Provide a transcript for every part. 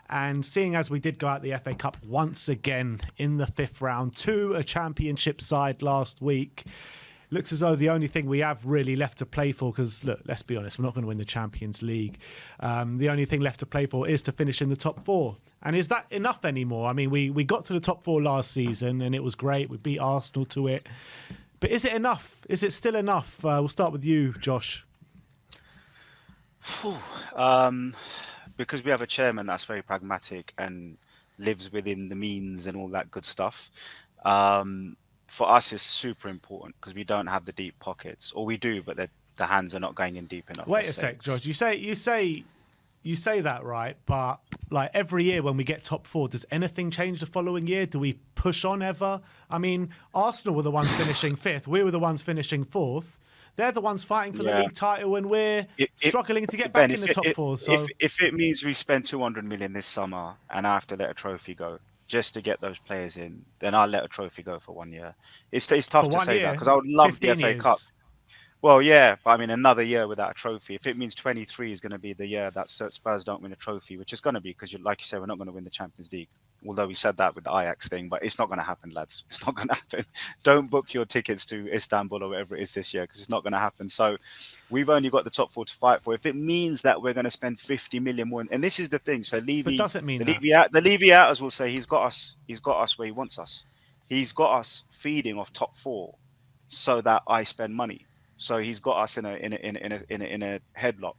And seeing as we did go out the FA Cup once again in the 5th round to a championship side last week, looks as though the only thing we have really left to play for, because look, let's be honest, we're not going to win the Champions League. The only thing left to play for is to finish in the top 4. And is that enough anymore? I mean, we got to the top 4 last season and it was great. We beat Arsenal to it. But is it enough? Is it still enough? We'll start with you, Josh. Because we have a chairman that's very pragmatic and lives within the means and all that good stuff. For us, it's super important because we don't have the deep pockets, or we do, but the hands are not going in deep enough. Wait a sec, Josh. You say that, right? But like every year when we get top 4, does anything change the following year? Do we push on ever? I mean, Arsenal were the ones finishing 5th. We were the ones finishing 4th. They're the ones fighting for the league title, and we're struggling to get back in the top 4. So if it means we spend 200 million this summer and I have to let a trophy go just to get those players in, then I'll let a trophy go for 1 year. It's tough to say that because I would love the FA Cup. Well, yeah, but I mean, another year without a trophy. If it means 23 is going to be the year that Spurs don't win a trophy, which is going to be because, like you said, we're not going to win the Champions League. Although we said that with the Ajax thing, but it's not going to happen, lads. It's not going to happen. Don't book your tickets to Istanbul or whatever it is this year because it's not going to happen. So we've only got the top 4 to fight for. If it means that we're going to spend 50 million more, and this is the thing. So Levy, but does it mean the Levy outers will say he's got us where he wants us. He's got us feeding off top 4 so that I spend money. So he's got us in a headlock,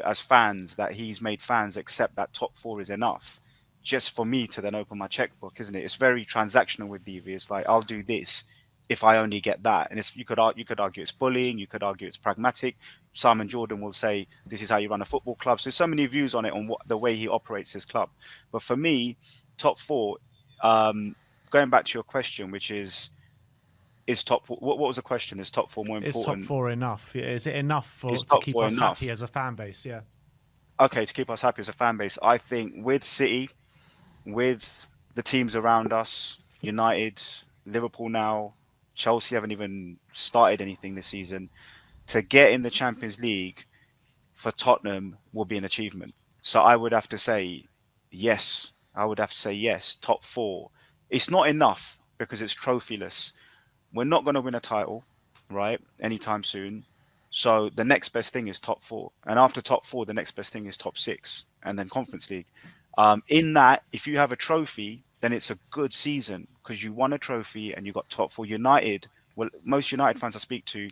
as fans, that he's made fans accept that top 4 is enough just for me to then open my checkbook, isn't it? It's very transactional with DV. It's like, I'll do this if I only get that. And you could argue it's bullying. You could argue it's pragmatic. Simon Jordan will say, this is how you run a football club. So there's so many views on it, on the way he operates his club. But for me, top 4, going back to your question, which is top 4, what was the question? Is top 4 more important? Is top 4 enough? Is it enough to keep us happy as a fan base? Yeah. Okay, to keep us happy as a fan base, I think with City, with the teams around us, United, Liverpool now, Chelsea haven't even started anything this season, to get in the Champions League for Tottenham will be an achievement. So I would have to say yes. Top 4. It's not enough because it's trophyless. We're not going to win a title, right, anytime soon. So the next best thing is top 4. And after top 4, the next best thing is top 6 and then Conference League. In that, if you have a trophy, then it's a good season because you won a trophy and you got top 4. United, well, most United fans I speak to,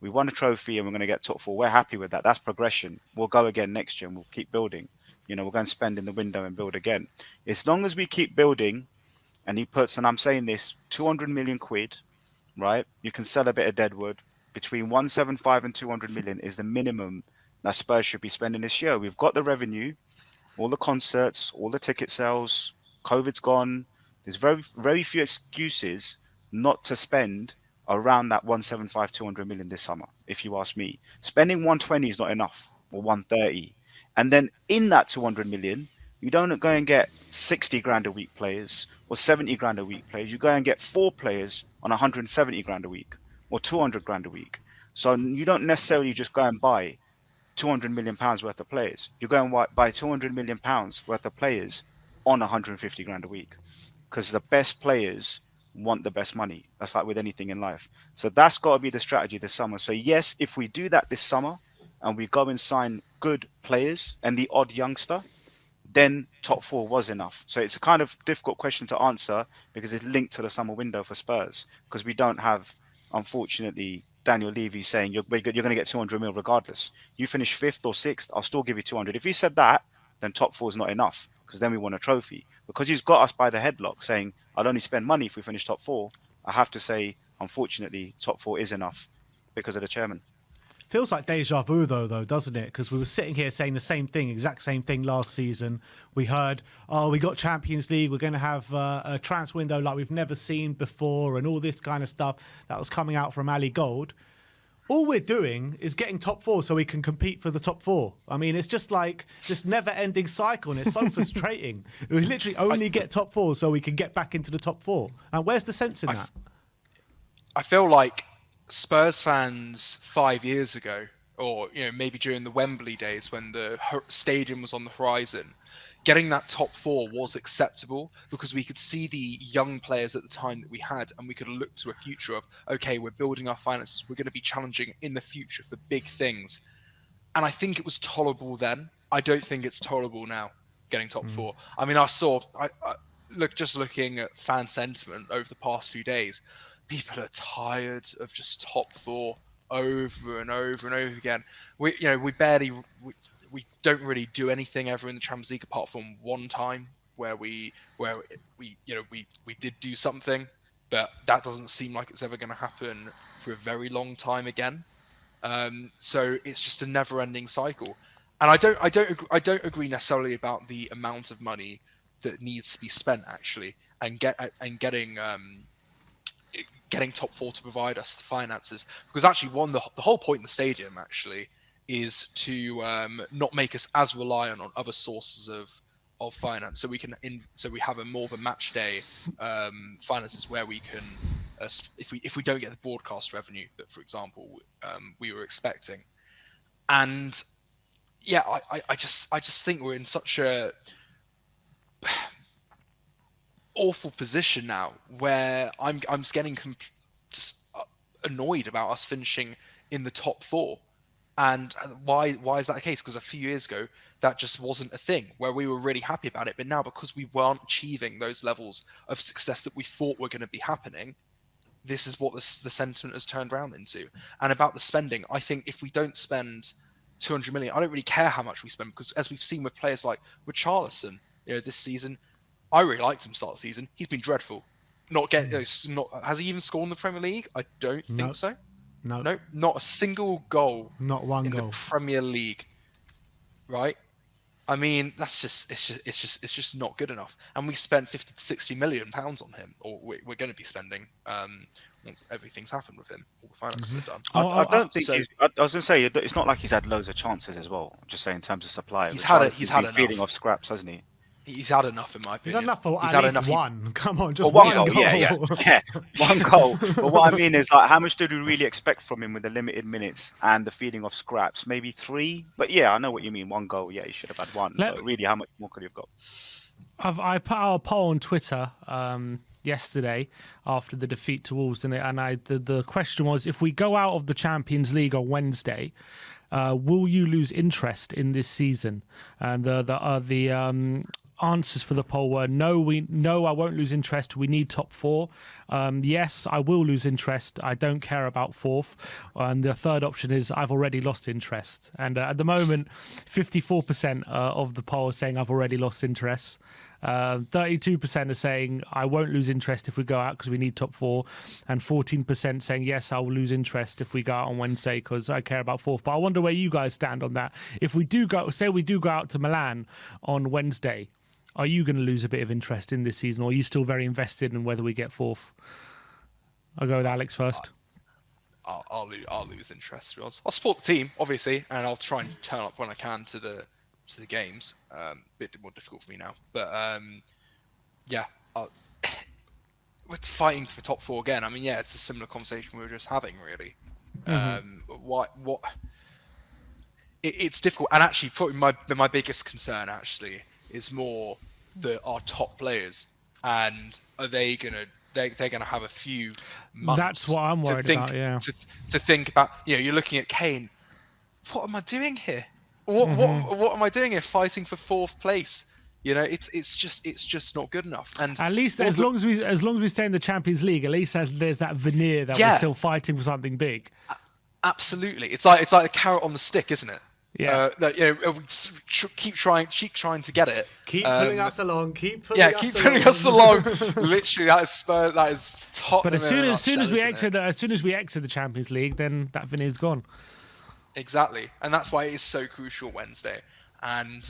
we won a trophy and we're going to get top 4. We're happy with that. That's progression. We'll go again next year and we'll keep building. We're going to spend in the window and build again. As long as we keep building, and he puts, and I'm saying this, 200 million quid, right? You can sell a bit of deadwood. Between 175 and 200 million is the minimum that Spurs should be spending this year. We've got the revenue, all the concerts, all the ticket sales. COVID's gone. There's very, very few excuses not to spend around that 175, 200 million this summer, if you ask me. Spending 120 is not enough, or 130. And then in that 200 million, you don't go and get 60 grand a week players or 70 grand a week players. You go and get 4 players on 170 grand a week or 200 grand a week. So you don't necessarily just go and buy 200 million pounds worth of players. You go and buy 200 million pounds worth of players on 150 grand a week because the best players want the best money. That's like with anything in life. So that's got to be the strategy this summer. So yes, if we do that this summer and we go and sign good players and the odd youngster, then top 4 was enough. So it's a kind of difficult question to answer because it's linked to the summer window for Spurs because we don't have, unfortunately, Daniel Levy saying you're going to get 200 mil regardless. You finish 5th or 6th, I'll still give you 200. If he said that, then top 4 is not enough because then we won a trophy. Because he's got us by the headlock saying I'll only spend money if we finish top 4, I have to say, unfortunately, top 4 is enough because of the chairman. Feels like deja vu, though, doesn't it? Because we were sitting here saying the same thing, exact same thing last season. We heard, we got Champions League. We're going to have a transfer window like we've never seen before and all this kind of stuff that was coming out from Ali Gold. All we're doing is getting top 4 so we can compete for the top 4. I mean, it's just like this never-ending cycle, and it's so frustrating. We literally only get top 4 so we can get back into the top 4. And where's the sense in that? I feel like Spurs fans 5 years ago, or maybe during the Wembley days when the stadium was on the horizon, getting that top 4 was acceptable because we could see the young players at the time that we had, and we could look to a future of, okay, we're building our finances, we're going to be challenging in the future for big things. And I think it was tolerable then. I don't think it's tolerable now, getting top 4. I mean, looking at fan sentiment over the past few days, people are tired of just top 4 over and over and over again. We don't really do anything ever in the Champions League apart from one time where we did do something, but that doesn't seem like it's ever going to happen for a very long time again. So it's just a never-ending cycle, and I don't agree necessarily about the amount of money that needs to be spent actually, and getting top 4 to provide us the finances, because actually the whole point in the stadium actually is to not make us as reliant on other sources of finance, so we have a more of a match day finances where we can. If we don't get the broadcast revenue that, for example, we were expecting, and yeah, I just think we're in such a awful position now where I'm just getting just annoyed about us finishing in the top 4, and why is that the case? Because a few years ago that just wasn't a thing where we were really happy about it, but now because we weren't achieving those levels of success that we thought were going to be happening, this is what the sentiment has turned around into. And about the spending, I think if we don't spend 200 million, I don't really care how much we spend, because as we've seen with players like Richarlison, this season, I really liked him start the season. He's been dreadful. Has he even scored in the Premier League? I don't think so. No, not a single goal. Not one goal in the Premier League. Right? I mean, it's just not good enough. And we spent 50 to 60 million pounds on him, or we're going to be spending once everything's happened with him, all the finances are done. I don't think. I was going to say it's not like he's had loads of chances as well. I'm just saying in terms of supply, he's had enough. Feeding off scraps, hasn't he? He's had enough, in my opinion. He's had enough for at least one. Come on, just one goal. Yeah, one goal. But what I mean is, like, how much did we really expect from him with the limited minutes and the feeding off scraps? Maybe 3. But yeah, I know what you mean. 1 goal. Yeah, he should have had 1. But really, how much more could he have got? I put out a poll on Twitter yesterday after the defeat to Wolves, and the question was, if we go out of the Champions League on Wednesday, will you lose interest in this season? And the answers for the poll were no, I won't lose interest. We need top 4. Yes, I will lose interest. I don't care about 4th. And the third option is I've already lost interest. And at the moment, 54% of the poll is saying I've already lost interest. 32% are saying I won't lose interest if we go out because we need top 4, and 14% saying yes, I will lose interest if we go out on Wednesday because I care about 4th. But I wonder where you guys stand on that. If we do go out to Milan on Wednesday, are you going to lose a bit of interest in this season, or are you still very invested in whether we get 4th? I'll go with Alex first. I'll lose interest. I'll support the team, obviously, and I'll try and turn up when I can to the games. A bit more difficult for me now, but yeah, we're fighting for top 4 again. I mean, yeah, it's a similar conversation we were just having, really. It's difficult, and actually, probably my biggest concern actually is more our top players, and are they gonna they're gonna have a few months. That's what I'm worried about. Yeah, to think about. You're looking at Kane. What am I doing here? What am I doing here? Fighting for 4th place. It's just not good enough. And at least as long as we stay in the Champions League, at least there's that veneer that we're still fighting for something big. Absolutely, it's like a carrot on the stick, isn't it? Yeah. Keep trying to get it. Keep pulling us along. Keep pulling us along. Literally, that is Spurs. That is Tottenham. But as soon as we exit the Champions League, then that veneer's gone. Exactly, and that's why it is so crucial Wednesday. And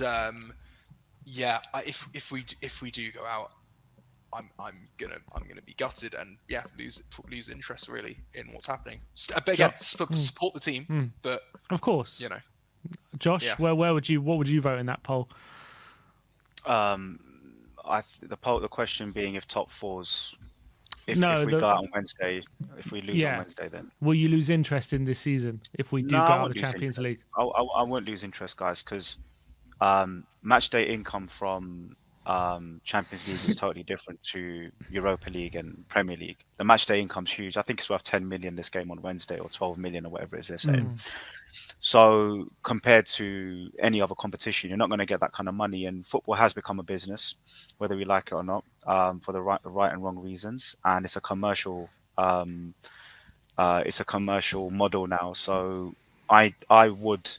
if we do go out, I'm gonna be gutted and lose interest really in what's happening. But again, support the team, but of course, Josh, what would you vote in that poll? The question being if top 4's. If we go out on Wednesday, if we lose on Wednesday, then will you lose interest in this season if we do go out of the Champions League? I won't lose interest, guys, because match day income from Champions League is totally different to Europa League and Premier League. The match day income's huge. I think it's worth 10 million this game on Wednesday, or 12 million, or whatever it is they're saying. So compared to any other competition, you're not going to get that kind of money. And football has become a business, whether we like it or not, for the right and wrong reasons. And it's a commercial model now. So I would,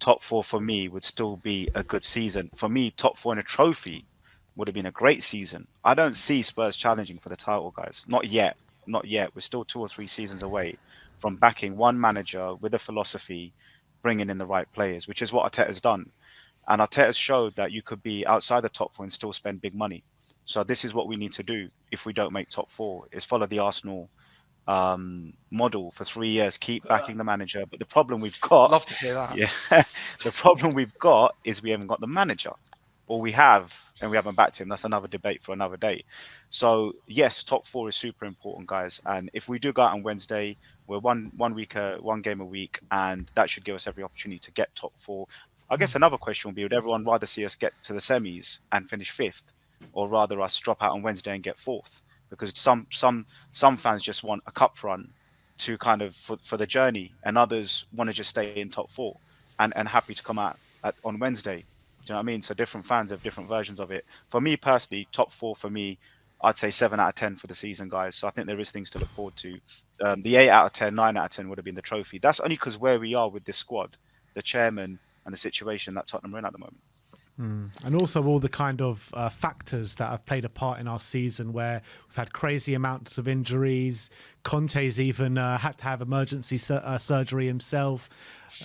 top four for me would still be a good season. For me, top four in a trophy would have been a great season. I don't see Spurs challenging for the title, guys. Not yet. Not yet. We're still 2 or 3 seasons away from backing one manager with a philosophy, bringing in the right players, which is what Arteta's done. And Arteta's showed that you could be outside the top four and still spend big money. So this is what we need to do if we don't make top four, is follow the Arsenal model for 3 years, keep backing the manager. But the problem we've got... Love to hear that. Yeah. The problem we've got is we haven't got the manager. Or we have, and we haven't backed him. That's another debate for another day. So yes, top four is super important, guys. And if we do go out on Wednesday, we're one game a week, and that should give us every opportunity to get top four. I guess another question would be: would everyone rather see us get to the semis and finish 5th, or rather us drop out on Wednesday and get 4th? Because some fans just want a cup run to kind of for the journey, and others want to just stay in top four and happy to come out on Wednesday. Do you know what I mean? So different fans have different versions of it. For me personally, top four for me, I'd say 7 out of 10 for the season, guys. So I think there is things to look forward to. The 8 out of 10, 9 out of 10 would have been the trophy. That's only because where we are with this squad, the chairman, and the situation that Tottenham are in at the moment. And also all the kind of factors that have played a part in our season, where we've had crazy amounts of injuries. Conte's even had to have emergency surgery himself.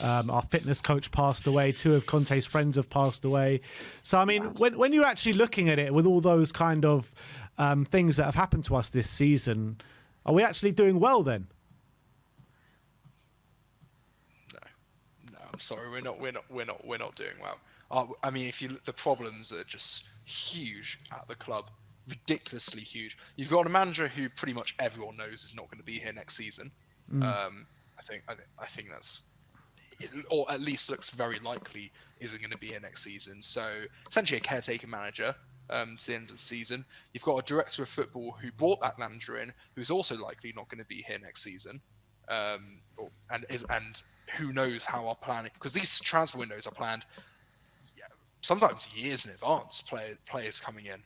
Our fitness coach passed away. 2 of Conte's friends have passed away. So, I mean, when you're actually looking at it with all those kind of things that have happened to us this season, are we actually doing well then? No, I'm sorry, we're not doing well. I mean, if you look, the problems are just huge at the club, ridiculously huge. You've got a manager who pretty much everyone knows is not going to be here next season. I think that's, or at least looks very likely isn't going to be here next season. So essentially a caretaker manager to the end of the season. You've got a director of football who brought that manager in, who's also likely not going to be here next season. And who knows how our planning, because these transfer windows are planned sometimes years in advance. Players coming in.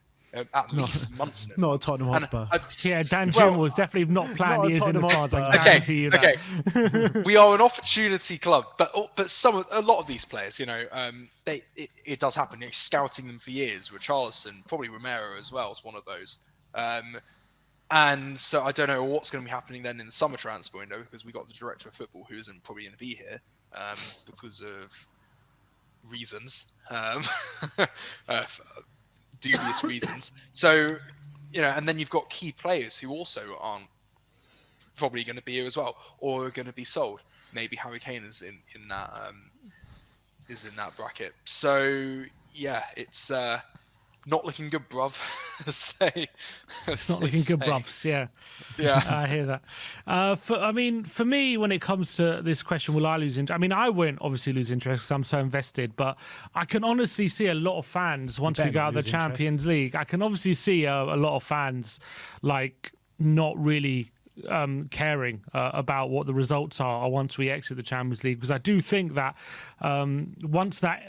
At least months in advance. Not a Tottenham Hotspur. Yeah, Dan Jim was definitely not planned years in advance. I guarantee you that. Okay. We are an opportunity club, but a lot of these players, you know, it does happen. You're scouting them for years. Richarlison, probably Romero as well is one of those. And so I don't know what's going to be happening then in the summer transfer window, because we got the director of football who isn't probably going to be here because of reasons. Dubious reasons. So, you know, and then you've got key players who also aren't probably going to be here as well, or are going to be sold. Maybe Harry Kane is in that bracket. So yeah, it's not looking good, bruv. It's not looking good, bruvs. Yeah, I hear that. For me, when it comes to this question, will I lose interest? I mean, I won't obviously lose interest because I'm so invested. But I can honestly see a lot of fans once we go out of the Champions League. I can obviously see a lot of fans like not really caring about what the results are once we exit the Champions League, because I do think that once that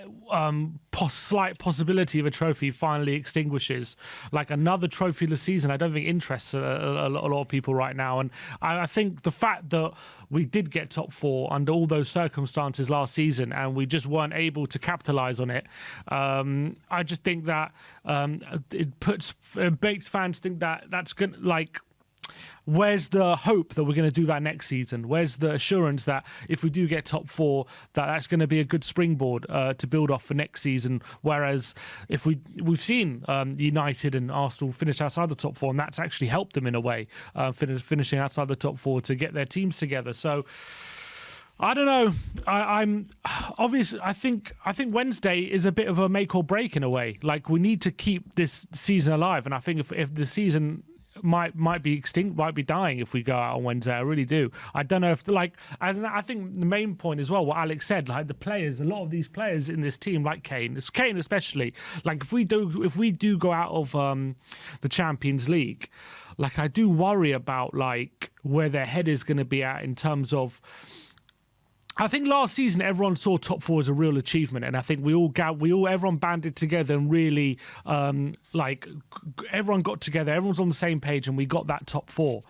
slight possibility of a trophy finally extinguishes, like another trophyless season, I don't think interests a lot of people right now. And I think the fact that we did get top four under all those circumstances last season and we just weren't able to capitalize on it, I just think that it makes fans think that that's gonna, like, where's the hope that we're going to do that next season? Where's the assurance that if we do get top four, that's going to be a good springboard to build off for next season? Whereas if we've seen United and Arsenal finish outside the top four, and that's actually helped them in a way, finishing outside the top four to get their teams together. So I don't know. I'm obviously. I think Wednesday is a bit of a make or break in a way. Like, we need to keep this season alive, and I think if the season might be extinct, might be dying if we go out on Wednesday. I really do. I don't know if I think the main point as well, what Alex said, like the players, a lot of these players in this team, like Kane especially, like if we do go out of the Champions League, like I do worry about like where their head is going to be at in terms of. I think last season everyone saw top four as a real achievement, and I think everyone banded together and really everyone got together, everyone's on the same page, and we got that top four.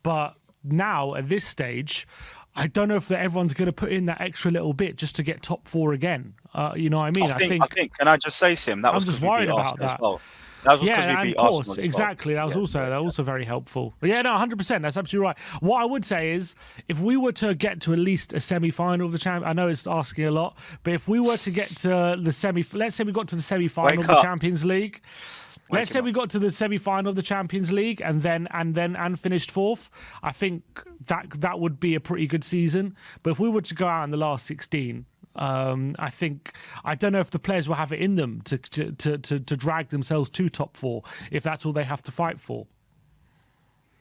But now at this stage, I don't know if everyone's going to put in that extra little bit just to get top four again. You know what I mean? I think. Can I just say, Sim? That I'm just worried about that. As well. That was yeah, we beat of course, Arsenal exactly. Well. That was also very helpful. Yeah, no, 100%. That's absolutely right. What I would say is, if we were to get to at least a semi-final of the champ, I know it's asking a lot, but if we were to get to the let's say we got to the semi-final of the Champions League. Let's say we got to the semi-final of the Champions League and finished fourth. I think that would be a pretty good season. But if we were to go out in the last 16. I don't know if the players will have it in them to drag themselves to top four if that's all they have to fight for.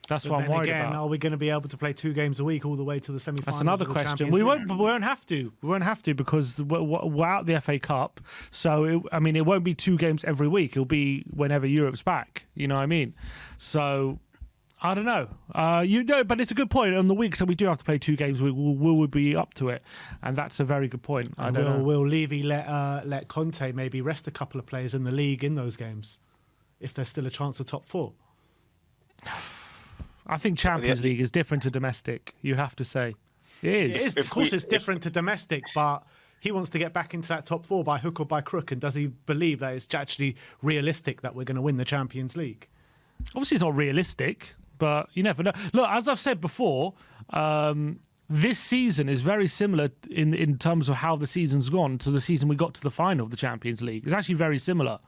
That's what I'm worried about. Are we going to be able to play 2 games a week all the way to the semi-finals? That's another question. We won't have to. We won't have to because we're out the FA Cup. So it won't be 2 games every week. It'll be whenever Europe's back. You know what I mean? So. I don't know. But it's a good point. On the weeks that we do have to play 2 games, we'll be up to it, and that's a very good point. Will Levy let Conte maybe rest a couple of players in the league in those games, if there's still a chance of top 4? I think Champions League is different to domestic. You have to say it is. Of course, it's different to domestic, but he wants to get back into that top 4 by hook or by crook. And does he believe that it's actually realistic that we're going to win the Champions League? Obviously, it's not realistic. But you never know. Look, as I've said before, this season is very similar in terms of how the season's gone to the season we got to the final of the Champions League. It's actually very similar.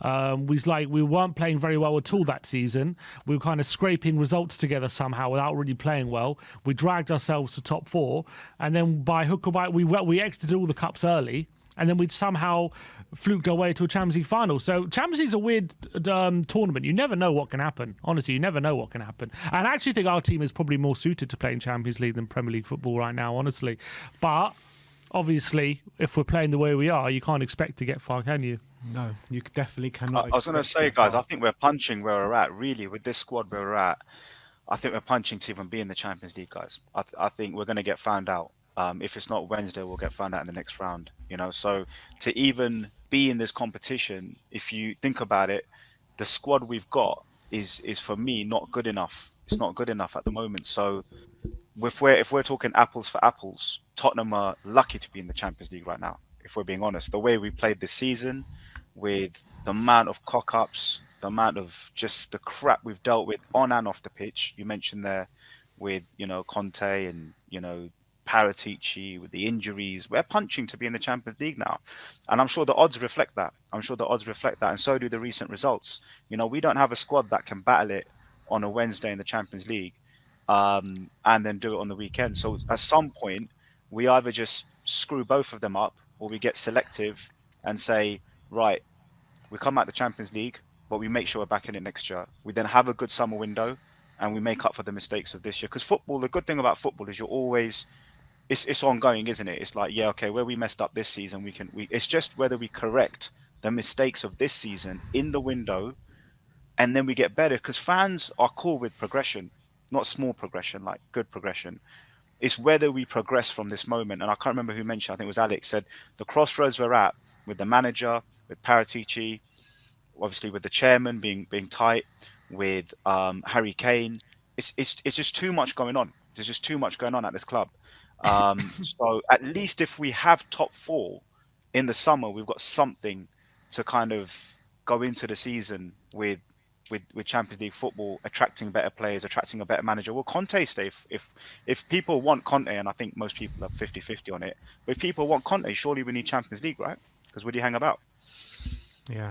We weren't playing very well at all that season. We were kind of scraping results together somehow without really playing well. We dragged ourselves to top 4, and then by hook or by we exited all the cups early. And then we'd somehow fluked our way to a Champions League final. So Champions League's a weird tournament. You never know what can happen. Honestly, you never know what can happen. And I actually think our team is probably more suited to playing Champions League than Premier League football right now, honestly. But obviously, if we're playing the way we are, you can't expect to get far, can you? No, you definitely cannot. I was going to say, guys, I think we're punching where we're at. Really, with this squad where we're at, I think we're punching to even be in the Champions League, guys. I think we're going to get found out. If it's not Wednesday, we'll get found out in the next round. So to even be in this competition, if you think about it, the squad we've got is for me not good enough. It's not good enough at the moment. So if we're talking apples for apples, Tottenham are lucky to be in the Champions League right now. If we're being honest, the way we played this season, with the amount of cock-ups, the amount of just the crap we've dealt with on and off the pitch. You mentioned there with Conte and Paratici, with the injuries, we're punching to be in the Champions League now, and I'm sure the odds reflect that. And so do the recent results. We don't have a squad that can battle it on a Wednesday in the Champions League, and then do it on the weekend. So at some point, we either just screw both of them up, or we get selective and say, right, we come out the Champions League, but we make sure we're back in it next year. We then have a good summer window, and we make up for the mistakes of this year. Because football, the good thing about football is you're always it's ongoing, isn't it? It's like, yeah, okay, where we messed up this season, it's just whether we correct the mistakes of this season in the window, and then we get better. Because fans are cool with progression, not small progression, like good progression. It's whether we progress from this moment. And I can't remember who mentioned, I think it was Alex, said the crossroads we're at with the manager, with Paratici, obviously with the chairman being tight, with Harry Kane. It's just too much going on. There's just too much going on at this club. So at least if we have top 4 in the summer, we've got something to kind of go into the season with Champions League football, attracting better players, attracting a better manager. Will Conte stay? If people want Conte, and I think most people are 50-50 on it, but if people want Conte, surely we need Champions League, right? Because where do you hang about? Yeah,